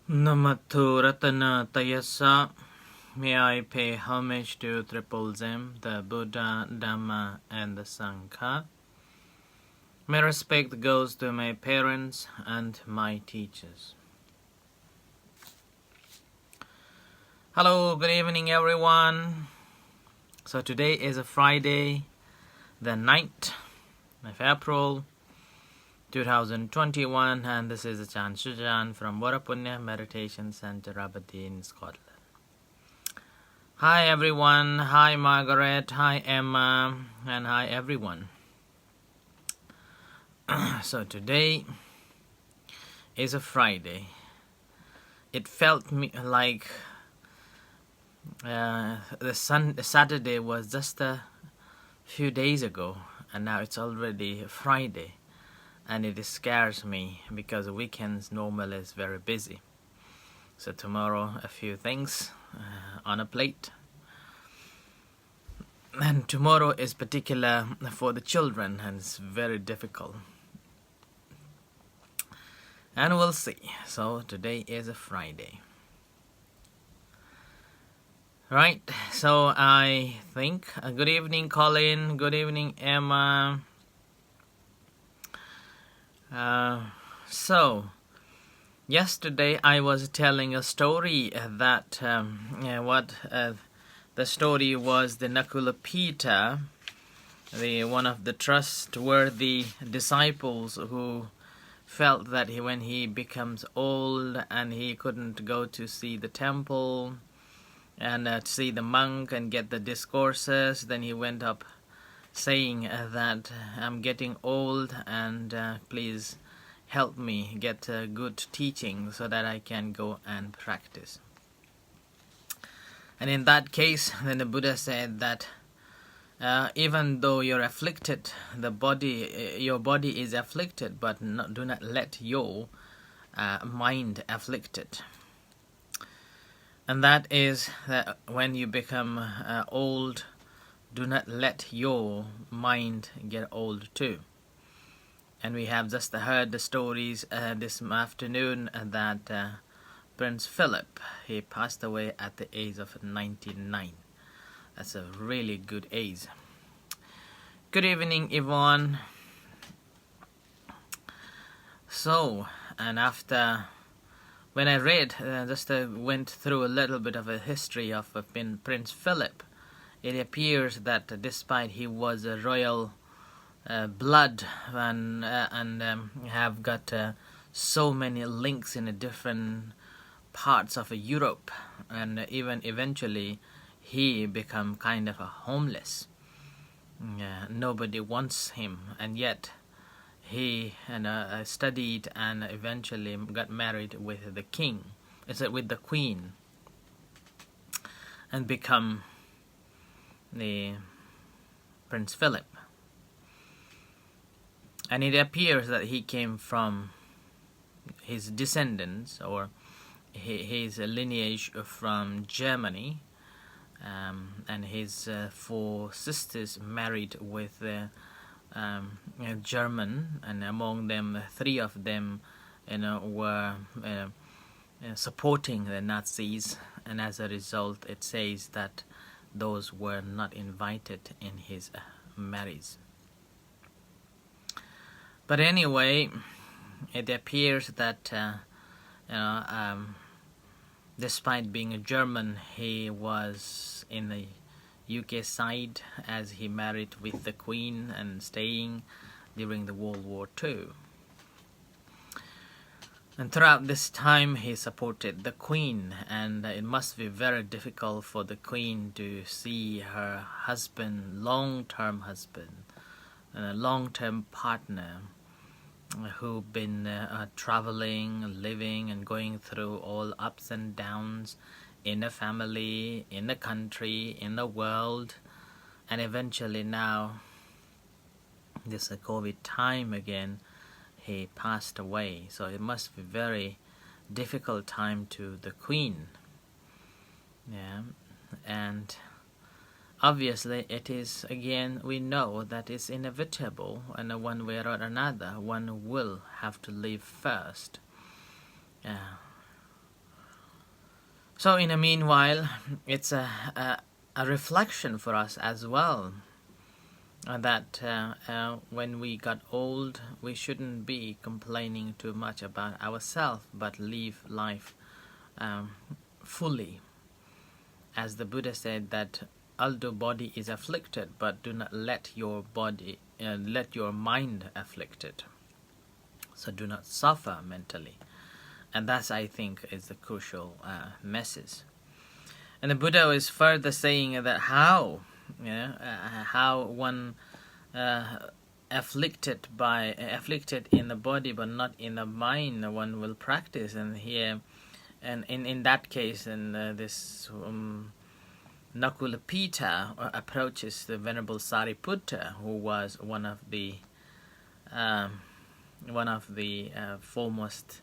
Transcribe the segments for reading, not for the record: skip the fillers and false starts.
Namato Ratana Tayasa. May I pay homage to Triple Zem, the Buddha, Dhamma, and the Sangha. My respect goes to my parents and my teachers. Hello, good evening everyone. So today is a Friday, the 9th of April 2021, and this is Achan Shujan from Varapunya Meditation Center, Aberdeen, Scotland. Hi everyone, hi Margaret, hi Emma, and hi everyone. So today is a Friday. It felt me like the Saturday was just a few days ago, and now it's already Friday, and it scares me because the weekends normally is very busy. So tomorrow a few things on a plate, and tomorrow is particular for the children, and it's very difficult, and we'll see. So today is a Friday. Right, so I think, good evening Colin, good evening Emma. So, yesterday I was telling a story that, the story was the Nakulapita, one of the trustworthy disciples who felt that when he becomes old and he couldn't go to see the temple and see the monk and get the discourses, then he went up saying that I'm getting old and please help me get good teaching so that I can go and practice. And in that case, then the Buddha said that even though you're afflicted, your body is afflicted, but do not let your mind afflict it. And that is that when you become old, do not let your mind get old too. And we have just heard the stories this afternoon that Prince Philip, he passed away at the age of 99. That's a really good age. Good evening, Yvonne. So, and after, when I read, went through a little bit of a history of Prince Philip, it appears that despite he was a royal blood and have got so many links in different parts of Europe, and even eventually he become kind of a homeless. Nobody wants him, and yet he studied and eventually got married with the king, with the queen, and become the Prince Philip. And it appears that he came from his descendants, or his lineage from Germany, and his 4 sisters married with German, and among them 3 of them were supporting the Nazis, and as a result it says that those were not invited in his marriage. But anyway, it appears that despite being a German, he was in the UK side as he married with the Queen and staying during the World War II. And throughout this time he supported the Queen, and it must be very difficult for the Queen to see her husband, long-term husband, and a long-term partner who've been traveling, living and going through all ups and downs in a family, in the country, in the world, and eventually now this COVID time again, he passed away. So it must be very difficult time to the Queen. And obviously it is, again, we know that it's inevitable, and one way or another one will have to leave first. So in the meanwhile, it's a reflection for us as well, that when we got old, we shouldn't be complaining too much about ourselves, but live life fully. As the Buddha said, that although body is afflicted, but do not let your body, let your mind afflict it. So do not suffer mentally. And that's, I think, is the crucial message. And the Buddha is further saying that how one afflicted in the body but not in the mind, one will practice. And here, and in that case, and this Nakulapita approaches the Venerable Sariputta, who was one of the foremost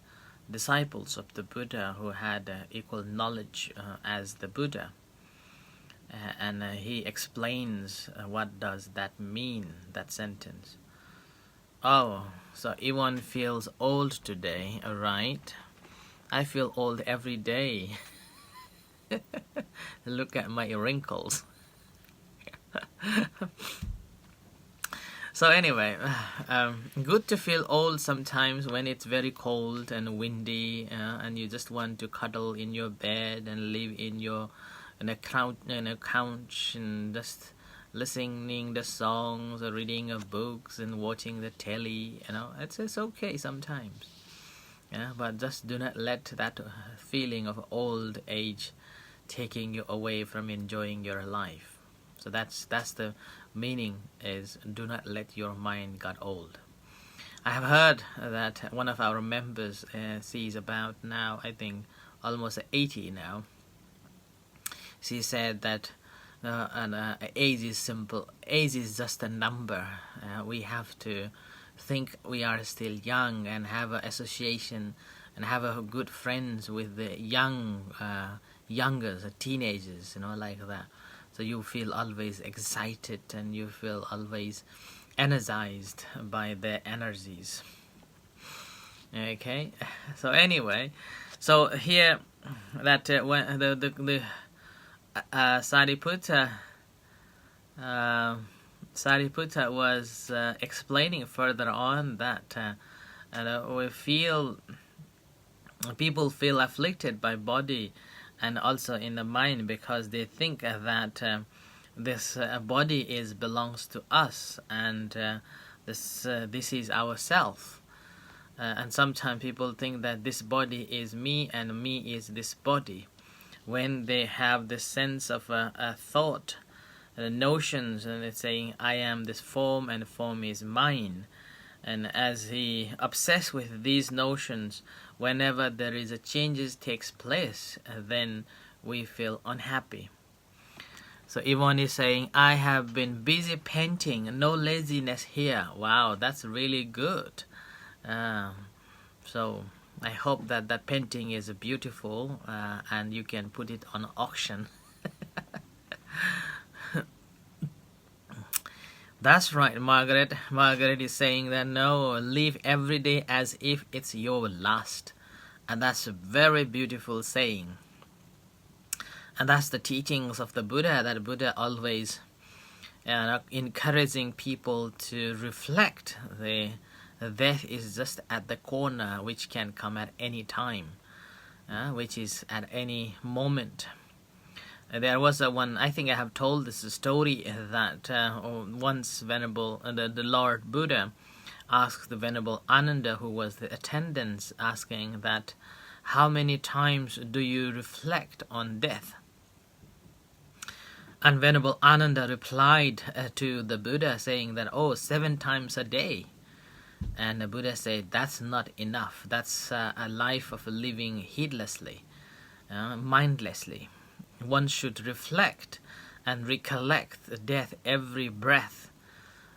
disciples of the Buddha, who had equal knowledge as the Buddha, and he explains what does that mean, that sentence. Oh, so Yvonne feels old today, right? I feel old every day. Look at my wrinkles. So anyway, good to feel old sometimes when it's very cold and windy, and you just want to cuddle in your bed and live in a couch and just listening the songs or reading of books and watching the telly. It's okay sometimes. But just do not let that feeling of old age taking you away from enjoying your life. So that's the meaning, is do not let your mind get old. I have heard that one of our members, she's about now, I think, almost 80 now. She said that age is simple. Age is just a number. We have to think we are still young and have an association and have a good friends with the youngers, teenagers, like that. So you feel always excited and you feel always energized by their energies. Okay, so anyway, so here that when the Sariputta was explaining further on that people feel afflicted by body and also in the mind, because they think that this body belongs to us, and this is our self. And sometimes people think that this body is me and me is this body. When they have this sense of a thought, notions, and it's saying, I am this form and form is mine. And as he obsessed with these notions, whenever there is a changes takes place, then we feel unhappy. So Yvonne is saying, I have been busy painting, no laziness here. Wow, that's really good. So I hope that painting is beautiful, and you can put it on auction. That's right, Margaret. Margaret is saying that no, live every day as if it's your last. And that's a very beautiful saying. And that's the teachings of the Buddha, that Buddha always encouraging people to reflect. Death is just at the corner, which can come at any time, which is at any moment. There was one, I think I have told this story, that once Venerable, the Lord Buddha asked the Venerable Ananda, who was the attendant, asking that, how many times do you reflect on death? And Venerable Ananda replied to the Buddha saying that, 7 times a day. And the Buddha said, that's not enough. That's a life of living heedlessly, mindlessly. One should reflect and recollect death every breath.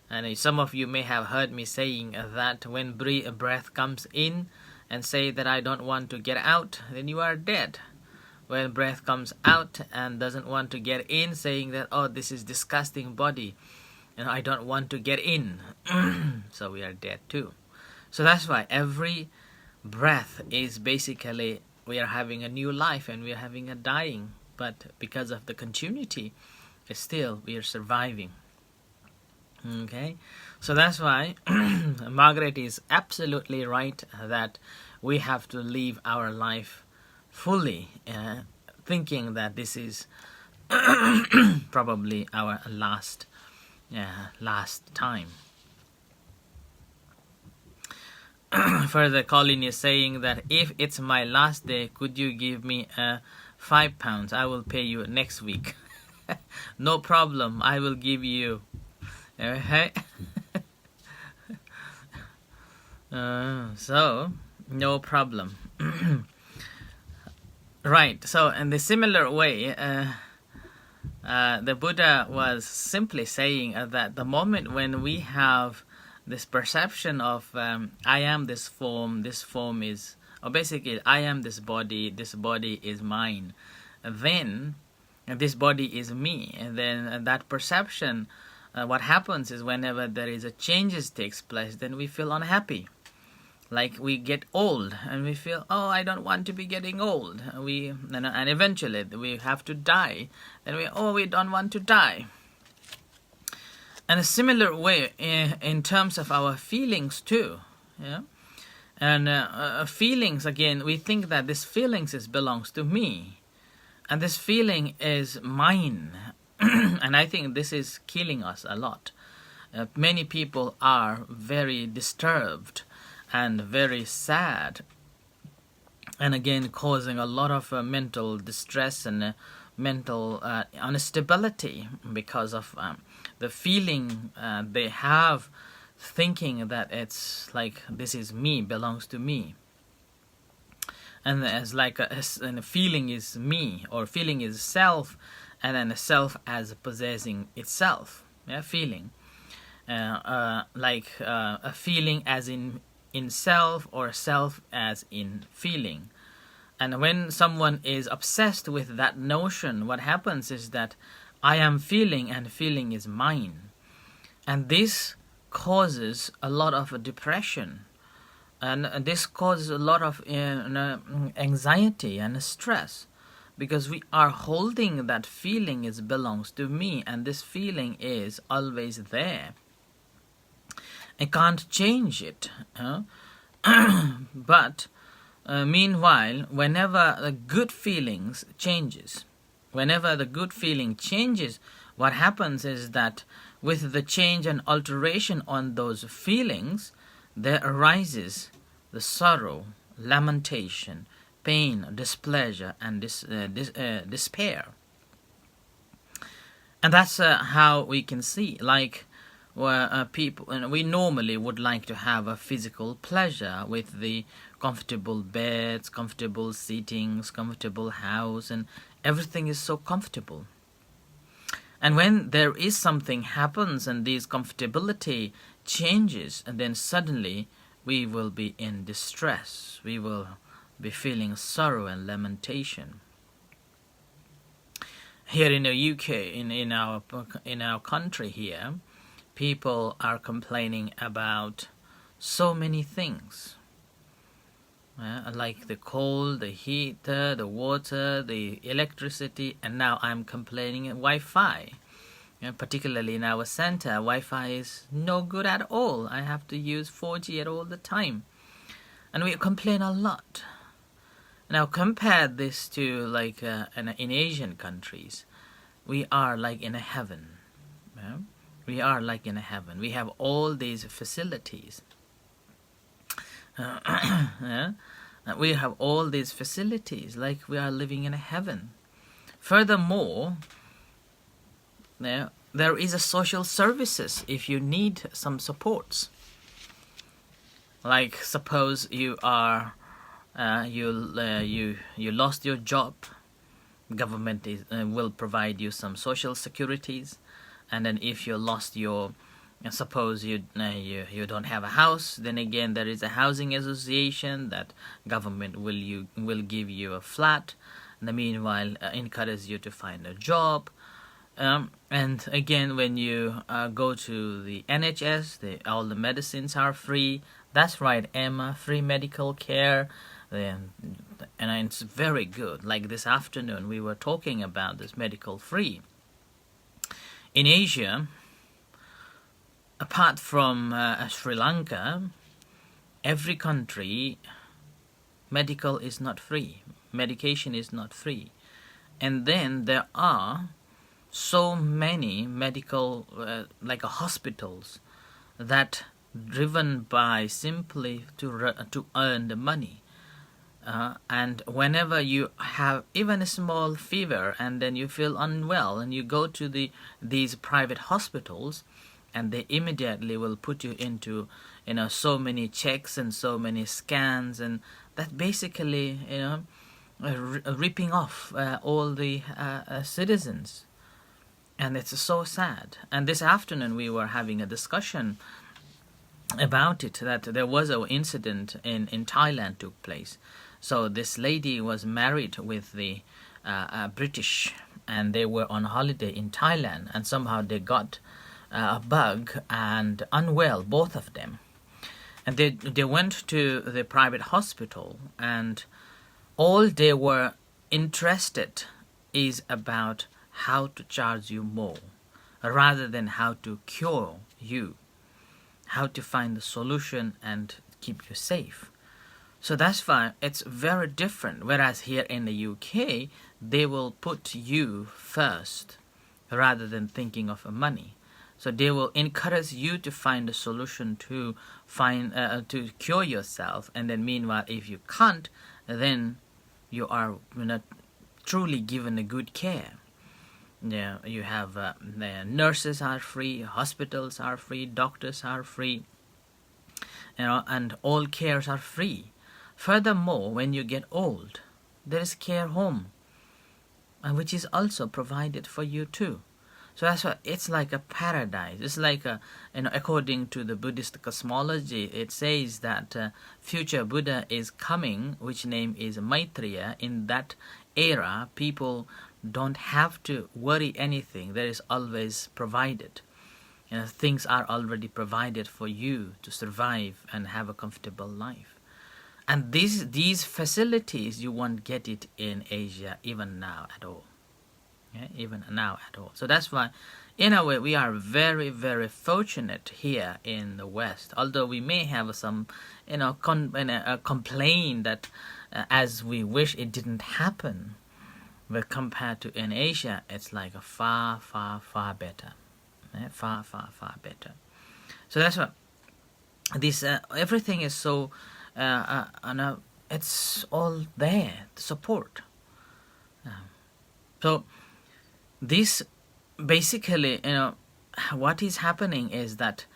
And some of you may have heard me saying that when a breath comes in and say that I don't want to get out, then you are dead. When breath comes out and doesn't want to get in, saying that, this is disgusting body, and I don't want to get in, so we are dead too. So that's why every breath is basically we are having a new life and we are having a dying, but because of the continuity, still we are surviving. Okay, so that's why Margaret is absolutely right that we have to live our life fully, thinking that this is probably our last time. Further, Colin is saying that if it's my last day, could you give me £5? I will pay you next week. No problem, I will give you. Okay. So no problem. Right, so in the similar way, the Buddha was simply saying that the moment when we have this perception of I am this form is, or basically I am this body is mine, then this body is me, and then that perception, what happens is whenever there is a changes takes place, then we feel unhappy. Like we get old and we feel, oh, I don't want to be getting old. And eventually we have to die. Then we don't want to die. And a similar way in terms of our feelings too. Yeah. And feelings, again, we think that this feelings belongs to me. And this feeling is mine. And I think this is killing us a lot. Many people are very disturbed and very sad, and again causing a lot of mental distress and mental instability because of the feeling they have, thinking that it's like this is me, belongs to me, and as like a feeling is me, or feeling is self, and then a self as possessing itself. Yeah, feeling like a feeling as in self, or self as in feeling. And when someone is obsessed with that notion, what happens is that I am feeling and feeling is mine. And this causes a lot of depression, and this causes a lot of anxiety and stress, because we are holding that feeling belongs to me, and this feeling is always there. I can't change it. But meanwhile, whenever the good feelings changes, whenever the good feeling changes, what happens is that with the change and alteration on those feelings, there arises the sorrow, lamentation, pain, displeasure, and despair. And that's how we can see, like, where people, we normally would like to have a physical pleasure with the comfortable beds, comfortable seatings, comfortable house, and everything is so comfortable. And when there is something happens and this comfortability changes, and then suddenly we will be in distress. We will be feeling sorrow and lamentation. Here in the UK, in our country here, people are complaining about so many things, like the cold, the heat, the water, the electricity, and now I'm complaining Wi-Fi. Particularly in our center, Wi-Fi is no good at all. I have to use 4G all the time, and we complain a lot. Now compare this to like in Asian countries, we are like in a heaven. We are like in a heaven. We have all these facilities. We have all these facilities, like we are living in a heaven. Furthermore, there is a social services if you need some supports. Like suppose you are you lost your job, government will provide you some social securities. And then if you lost your, suppose you don't have a house, then again there is a housing association that government will give you a flat. And meanwhile, encourage you to find a job. And again, when you go to the NHS, all the medicines are free. That's right, Emma, free medical care. And and it's very good. Like this afternoon, we were talking about this medical free. In Asia, apart from Sri Lanka, every country, medical is not free. Medication is not free. And then there are so many medical, like hospitals, that driven by simply to earn the money. And whenever you have even a small fever and then you feel unwell and you go to these private hospitals, and they immediately will put you into so many checks and so many scans, and that basically ripping off all the citizens. And it's so sad. And this afternoon we were having a discussion about it, that there was an incident in Thailand took place. So this lady was married with the British, and they were on holiday in Thailand, and somehow they got a bug and unwell, both of them. And they went to the private hospital, and all they were interested is about how to charge you more, rather than how to cure you, how to find the solution and keep you safe. So that's why it's very different. Whereas here in the UK, they will put you first rather than thinking of money. So they will encourage you to find a solution to to cure yourself, and then meanwhile, if you can't, then you are not truly given a good care. Yeah, you have the nurses are free, hospitals are free, doctors are free, and all cares are free. Furthermore, when you get old, there is care home, which is also provided for you too. So that's why it's like a paradise. It's like according to the Buddhist cosmology, it says that future Buddha is coming, which name is Maitreya. In that era, people don't have to worry anything. There is always provided. Things are already provided for you to survive and have a comfortable life. And these facilities, you won't get it in Asia even now at all. Even now at all. So that's why, in a way, we are very, very fortunate here in the West. Although we may have some, complaint that as we wish it didn't happen. But compared to in Asia, it's like a far, far, far better. Far, far, far better. So that's why this everything is so, it's all there, the support. So this basically, what is happening is that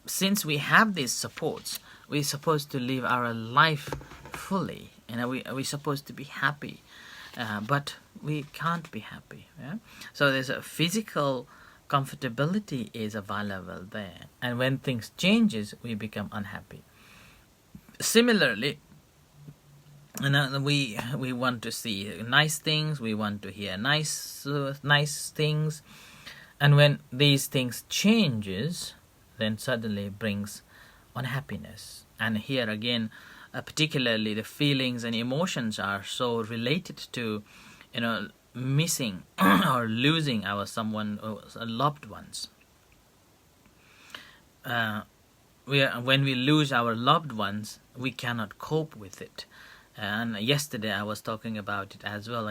since we have these supports, we're supposed to live our life fully. We're supposed to be happy. But we can't be happy. Yeah? So there's a physical comfortability is available there, and when things changes, we become unhappy. Similarly, we want to see nice things, we want to hear nice things, and when these things changes, then suddenly brings unhappiness. And here again, particularly the feelings and emotions are so related to missing or losing our loved ones. When we lose our loved ones, we cannot cope with it. And yesterday I was talking about it as well,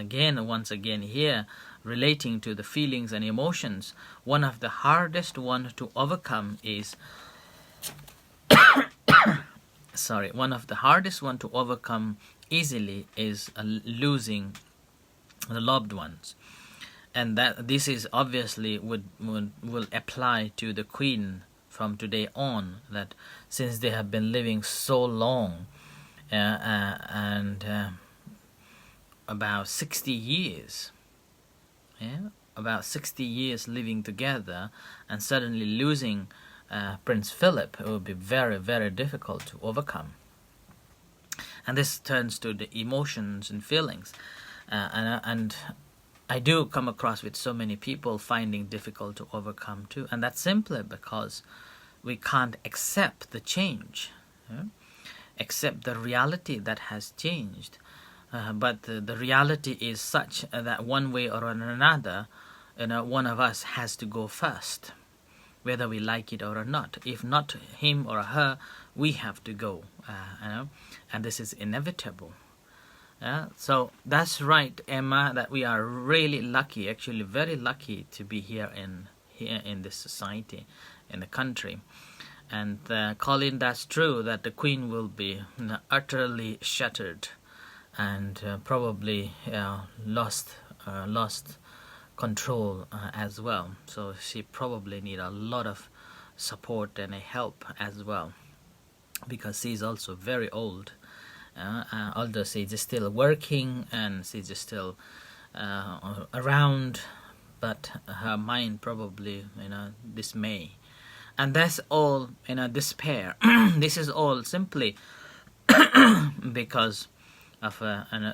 once again here, relating to the feelings and emotions. One of the hardest one to overcome is one of the hardest one to overcome easily is losing the loved ones. And that this is obviously will apply to the Queen from today on, that since they have been living so long, and about 60 years, about 60 years living together, and suddenly losing Prince Philip, it would be very, very difficult to overcome. And this turns to the emotions and feelings, and I do come across with so many people finding difficult to overcome too, and that's simply because we can't accept the change, accept the reality that has changed. but the reality is such that one way or another, one of us has to go first, whether we like it or not. If not him or her, we have to go, and this is inevitable. So that's right, Emma, that we are really lucky, actually very lucky, to be here in this society, in the country. And Colin, that's true that the Queen will be utterly shattered and probably lost control as well. So she probably need a lot of support and help as well, because she's also very old. Although she's still working and she's still around, but her mind probably dismay, and that's all despair. This is all simply because of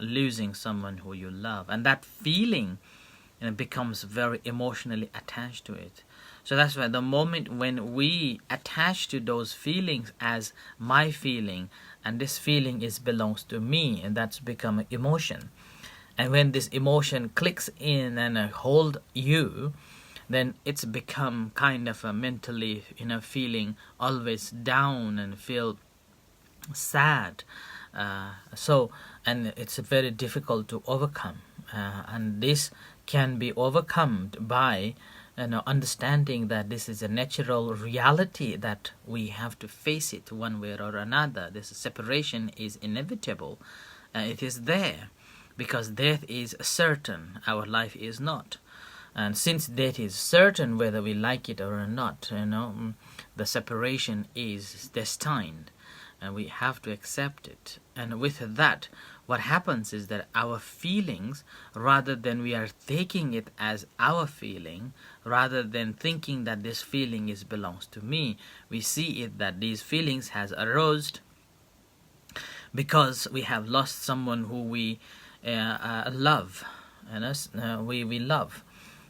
losing someone who you love, and that feeling becomes very emotionally attached to it. So that's why the moment when we attach to those feelings as my feeling, and this feeling belongs to me, and that's become an emotion. And when this emotion clicks in and hold you, then it's become kind of a mentally, feeling always down and feel sad. And it's very difficult to overcome. And this can be overcome by understanding that this is a natural reality, that we have to face it one way or another. This separation is inevitable. It is there because death is certain, our life is not. And since death is certain, whether we like it or not, the separation is destined, and we have to accept it. And with that, what happens is that our feelings, rather than we are taking it as our feeling, rather than thinking that this feeling belongs to me, we see it that these feelings has arose because we have lost someone who we love, and we love,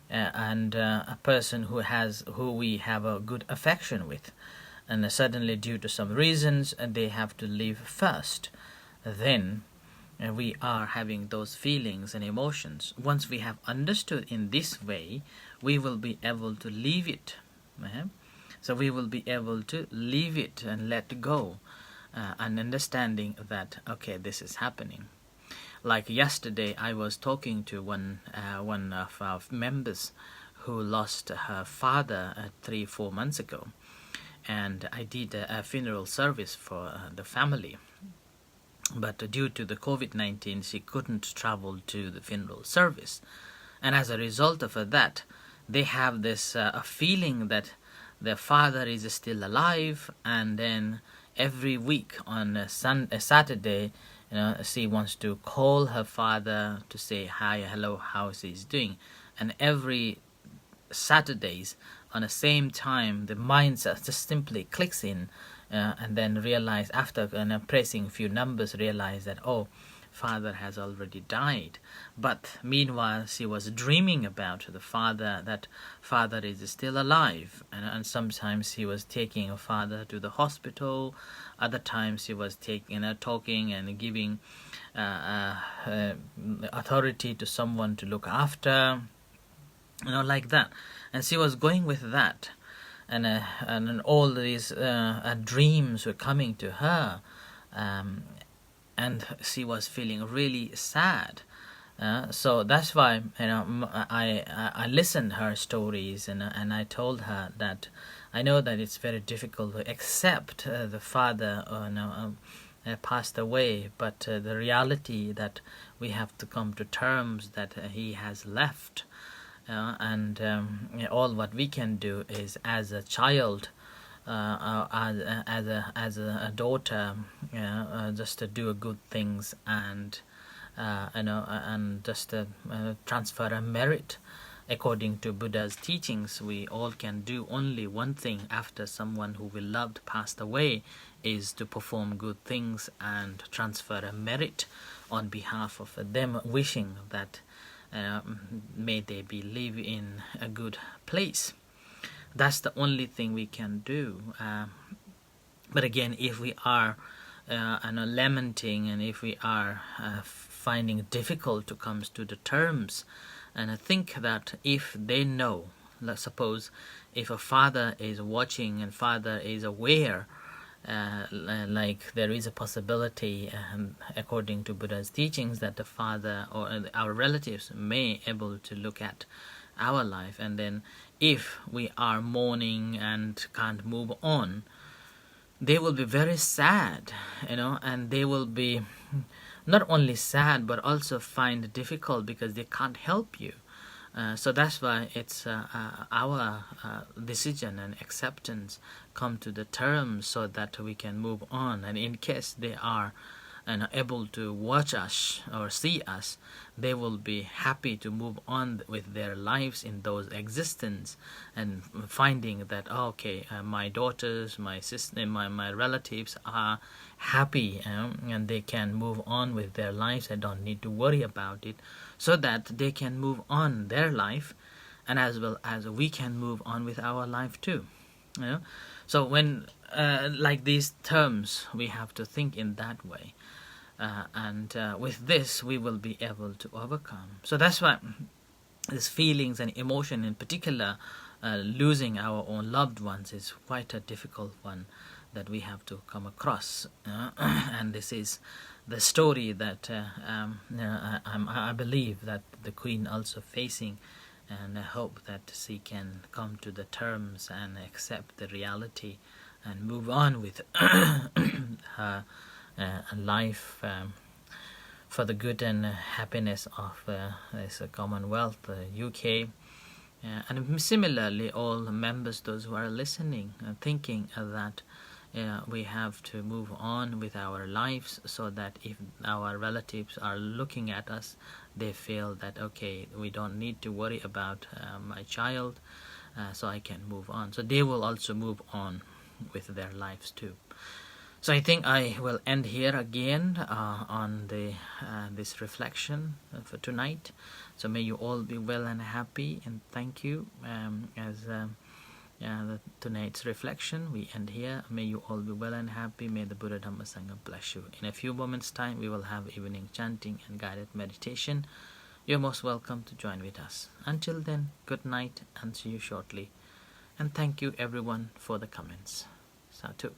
and a person who we have a good affection with, and suddenly due to some reasons they have to leave first. Then we are having those feelings and emotions. Once we have understood in this way, we will be able to leave it. So we will be able to leave it and let go, and understanding that, okay, this is happening. Like yesterday, I was talking to one of our members who lost her father 3-4 months ago, and I did a funeral service for the family. But due to the COVID-19, she couldn't travel to the funeral service. And as a result of that, they have this a feeling that their father is still alive, and then every week on a Saturday, she wants to call her father to say hi, hello, how he's doing. And every Saturdays on the same time, the mind just simply clicks in, and then realize, after pressing a few numbers, realize that, oh, father has already died. But meanwhile, she was dreaming about the father, that father is still alive, and sometimes he was taking her father to the hospital. Other times he was talking and giving authority to someone to look after, like that. And she was going with that, and all these dreams were coming to her, and she was feeling really sad. So that's why I listened her stories, and I told her that I know that it's very difficult to accept the father passed away, but the reality that we have to come to terms that he has left. And all what we can do is, as a child, as a daughter, just to do good things, and and just transfer a merit. According to Buddha's teachings, we all can do only one thing after someone who we loved passed away, is to perform good things and transfer a merit on behalf of them, wishing that may they live in a good place. That's the only thing we can do. But again, if we are lamenting, and if we are finding it difficult to come to the terms. And I think that if they know, let's suppose if a father is watching and father is aware, like there is a possibility, according to Buddha's teachings, that the father or our relatives may able to look at our life, and then if we are mourning and can't move on, they will be very sad, and they will be not only sad but also find it difficult because they can't help you. So that's why it's our decision and acceptance come to the terms so that we can move on. And in case they are able to watch us or see us, they will be happy to move on with their lives in those existence, and finding that my daughters, my sister, my relatives are happy, and they can move on with their lives. I don't need to worry about it, so that they can move on their life, and as well as we can move on with our life too. So when like these terms, we have to think in that way. And with this we will be able to overcome. So that's why these feelings and emotion, in particular losing our own loved ones, is quite a difficult one that we have to come across. And this is the story that I believe that the Queen also facing, and I hope that she can come to the terms and accept the reality and move on with her life, for the good and happiness of this Commonwealth, UK. And similarly, all members, those who are listening, thinking that we have to move on with our lives, so that if our relatives are looking at us, they feel that we don't need to worry about my child, so I can move on. So they will also move on with their lives too. So I think I will end here again on this reflection for tonight. So may you all be well and happy, and thank you. As tonight's reflection, we end here. May you all be well and happy. May the Buddha Dhamma Sangha bless you. In a few moments' time, we will have evening chanting and guided meditation. You're most welcome to join with us. Until then, good night and see you shortly. And thank you everyone for the comments. Satu.